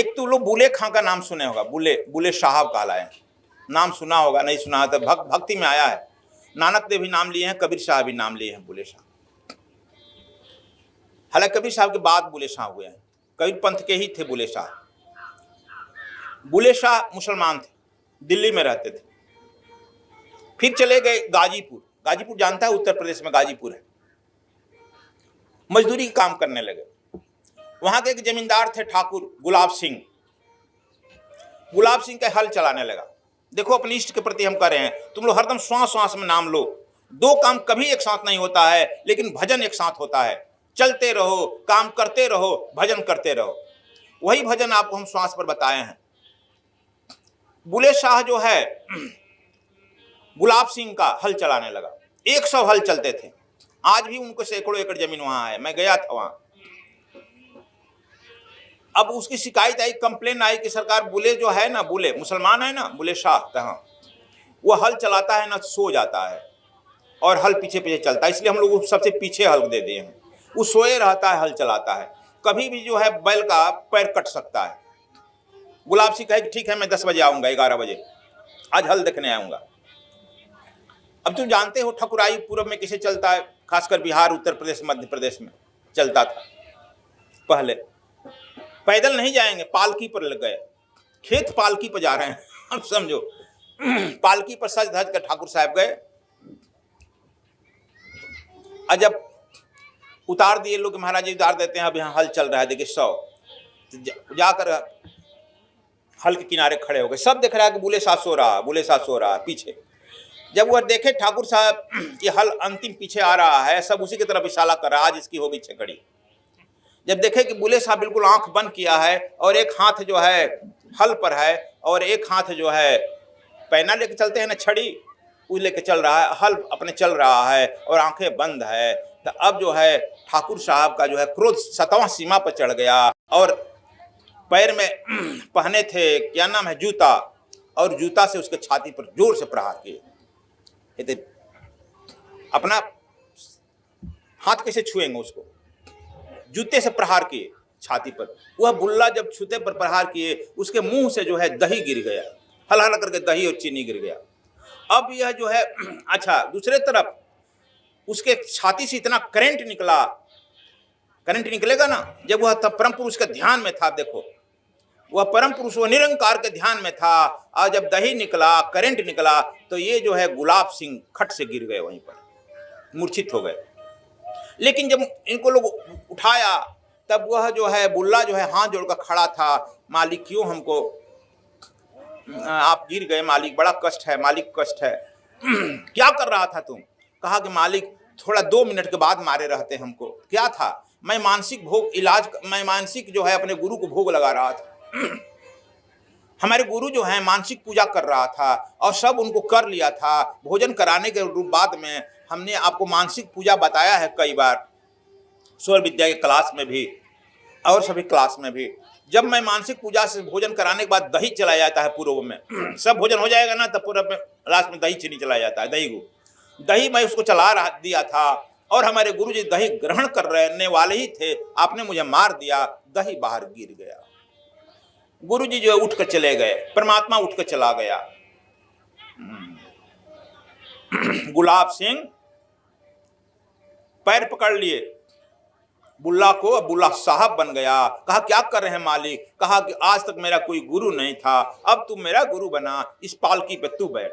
एक तो लोग बुले खां का नाम सुने होगा, बुले बुले साहब कहलाए, नाम सुना होगा, नहीं सुना तो भक्ति में आया है। नानक देव भी नाम लिए हैं, कबीर साहब भी नाम लिए हैं बुले शाह। हालांकि कबीर साहब के बाद बुले शाह हुए हैं, कबीर पंथ के ही थे बुले शाह। बुले शाह मुसलमान थे, दिल्ली में रहते थे। फिर चले गए गाजीपुर। गाजीपुर जानता है, उत्तर प्रदेश में गाजीपुर है। मजदूरी काम करने लगे। वहां के एक जमींदार थे ठाकुर गुलाब सिंह। गुलाब सिंह का हल चलाने लगा। देखो अपने इष्ट के प्रति हम कह रहे हैं, तुम लोग हरदम श्वास श्वास में नाम लो। दो काम कभी एक साथ नहीं होता है, लेकिन भजन एक साथ होता है। चलते रहो, काम करते रहो, भजन करते रहो। वही भजन आपको हम श्वास पर बताए हैं। बुले शाह जो है गुलाब सिंह का हल चलाने लगा। 100 हल चलते थे। आज भी उनको सैकड़ों एकड़ जमीन वहां है, मैं गया था वहां। अब उसकी शिकायत आई, कंप्लेन आई कि सरकार बुले जो है ना, बुले मुसलमान है ना, बुले शाह कहाँ, वो हल चलाता है ना सो जाता है और हल पीछे पीछे चलता है, इसलिए हम लोग सबसे पीछे हल दे दिए हैं। वो सोए रहता है, हल चलाता है, कभी भी जो है बैल का पैर कट सकता है। गुलाब सिंह कहे कि ठीक है मैं 10 बजे आऊंगा, 11 बजे आज हल देखने आऊंगा। अब तुम जानते हो ठकुराई पूर्व में कैसे चलता है, खासकर बिहार, उत्तर प्रदेश, मध्य प्रदेश में चलता था। पहले पैदल नहीं जाएंगे, पालकी पर लग गए, खेत पालकी पर जा रहे हैं। अब समझो पालकी पर सज धज कर ठाकुर साहब गए। और जब उतार दिए लोग, महाराज जी उतार देते हैं, अब यहाँ हल चल रहा है, देखिए 100 जाकर हल के किनारे खड़े हो गए। सब देख रहा है कि बुले शाह सो रहा, बुले शाह सो रहा पीछे। जब वह देखे ठाकुर साहब कि हल अंतिम पीछे आ रहा है, सब उसी की तरफ इशारा कर रहा है, आज इसकी होगी छकड़ी। जब देखे कि बुले साहब बिल्कुल आंख बंद किया है और एक हाथ जो है हल पर है और एक हाथ जो है पैना लेके चलते हैं ना, छड़ी, वो लेके चल रहा है, हल अपने चल रहा है और आंखें बंद है, तो अब जो है ठाकुर साहब का जो है क्रोध 7वां सीमा पर चढ़ गया और पैर में पहने थे क्या नाम है, जूता, और जूता से उसके छाती पर जोर से प्रहार किए। अपना हाथ कैसे छुएंगे उसको, जूते से प्रहार किए छाती पर। वह बुल्ला जब छूते पर प्रहार किए, उसके मुंह से जो है दही गिर गया, हल हल करके दही और चीनी गिर गया। अब यह जो है अच्छा, दूसरे तरफ उसके छाती से इतना करंट निकला, करंट निकलेगा ना, जब वह तब परम पुरुष के ध्यान में था। देखो वह परम पुरुष, वह निरंकार के ध्यान में था, और जब दही निकला, करंट निकला, तो ये जो है गुलाब सिंह खट से गिर गए, वहीं पर मूर्छित हो गए। लेकिन जब इनको लोग उठाया, तब वह जो है बुल्ला जो है हाथ जोड़कर खड़ा था, मालिक क्यों हमको, आप गिर गए मालिक, बड़ा कष्ट है मालिक, कष्ट है। क्या कर रहा था तुम? कहा कि मालिक थोड़ा 2 मिनट के बाद मारे रहते हमको। क्या था? मैं मानसिक भोग इलाज, मैं मानसिक जो है अपने गुरु को भोग लगा रहा था। हमारे गुरु जो है मानसिक पूजा कर रहा था और सब उनको कर लिया था। भोजन कराने के बाद में हमने आपको मानसिक पूजा बताया है कई बार, स्वर विद्या के क्लास में भी और सभी क्लास में भी। जब मैं मानसिक पूजा से भोजन कराने के बाद दही चला जाता है पूर्व में, सब भोजन हो जाएगा ना, तब पूर्व में लास्ट में दही चीनी चला जाता है, दही मैं उसको चला दिया था और हमारे गुरु जी दही ग्रहण कर रहने वाले ही थे, आपने मुझे मार दिया, दही बाहर गिर गया। गुरु जी जो है उठ कर चले गए, परमात्मा उठ कर चला गया। गुलाब सिंह पैर पकड़ लिए बुल्ला को, अब बुल्ला साहब बन गया। कहा क्या कर रहे हैं मालिक? कहा कि आज तक मेरा कोई गुरु नहीं था, अब तू मेरा गुरु बना, इस पालकी पे तू बैठ।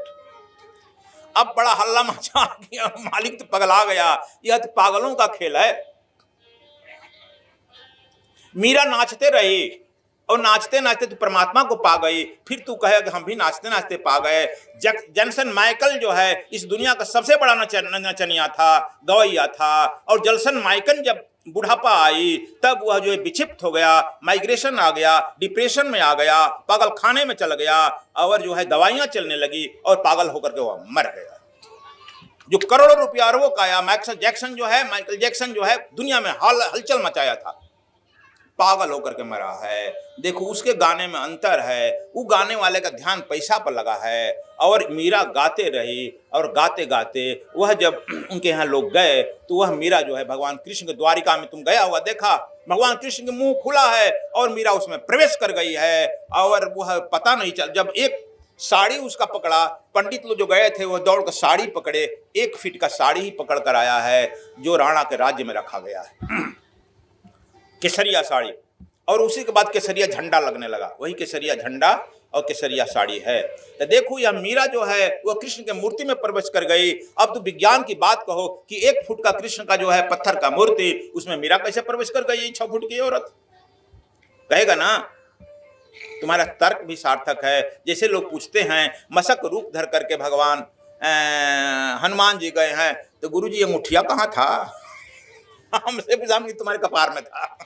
अब बड़ा हल्ला मचा गया, मालिक तो पगला गया, यह तो पागलों का खेल है। मीरा नाचते रही और नाचते नाचते तू परमात्मा को पा गई, फिर तू कहे कि हम भी नाचते नाचते पा गए। जॉनसन माइकल जो है इस दुनिया का सबसे बड़ा नचनिया था, गवैया था, और जॉनसन माइकल जब बुढ़ापा आई तब वह जो है विक्षिप्त हो गया, माइग्रेशन आ गया, डिप्रेशन में आ गया, पागल खाने में चल गया और जो है दवाइयां चलने लगी और पागल होकर के वह मर गया। जो करोड़ों रुपया अरबों का आया, माइकल जैक्सन जो है दुनिया में हलचल मचाया था, पागल होकर के मरा है। देखो उसके गाने में अंतर है, वो गाने वाले का ध्यान पैसा पर लगा है। और मीरा गाते रही और गाते गाते वह जब उनके यहाँ लोग गए तो वह मीरा जो है भगवान कृष्ण के द्वारिका में, तुम गया हुआ देखा, भगवान कृष्ण के मुंह खुला है और मीरा उसमें प्रवेश कर गई है और वह पता नहीं चल, जब एक साड़ी उसका पकड़ा, पंडित लोग जो गए थे वो दौड़ कर साड़ी पकड़े, 1 फीट का साड़ी ही पकड़ कर आया है जो राणा के राज्य में रखा गया है, केसरिया साड़ी। और उसी के बाद केसरिया झंडा लगने लगा, वही केसरिया झंडा और केसरिया साड़ी है। तो देखो यह मीरा जो है वह कृष्ण के मूर्ति में प्रवेश कर गई। अब तो विज्ञान की बात कहो कि 1 फुट का कृष्ण का जो है पत्थर का मूर्ति, उसमें मीरा कैसे प्रवेश कर गई 6 फुट की औरत? कहेगा ना, तुम्हारा तर्क भी सार्थक है। जैसे लोग पूछते हैं मशक रूप धर करके भगवान हनुमान जी गए हैं, तो गुरु जी ये मुठिया कहाँ था? हमसे पूछा कि तुम्हारे कपार में था।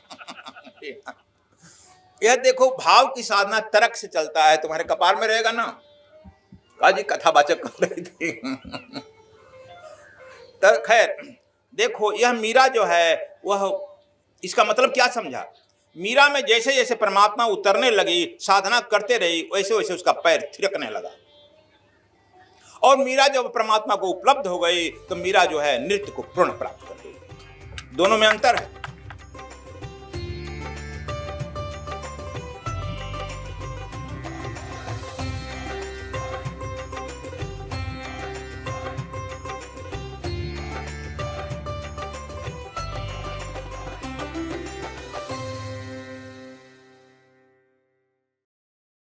यह देखो भाव की साधना तर्क से चलता है, तुम्हारे कपार में रहेगा ना। कहा जी कथावाचक कर रही थी। तो खैर देखो यह मीरा जो है वह, इसका मतलब क्या समझा? मीरा में जैसे जैसे परमात्मा उतरने लगी, साधना करते रही, वैसे वैसे उसका पैर थिरकने लगा। और मीरा जब परमात्मा को उपलब्ध हो गई तो मीरा जो है नृत्य को पूर्ण प्राप्त कर गई। दोनों में अंतर है।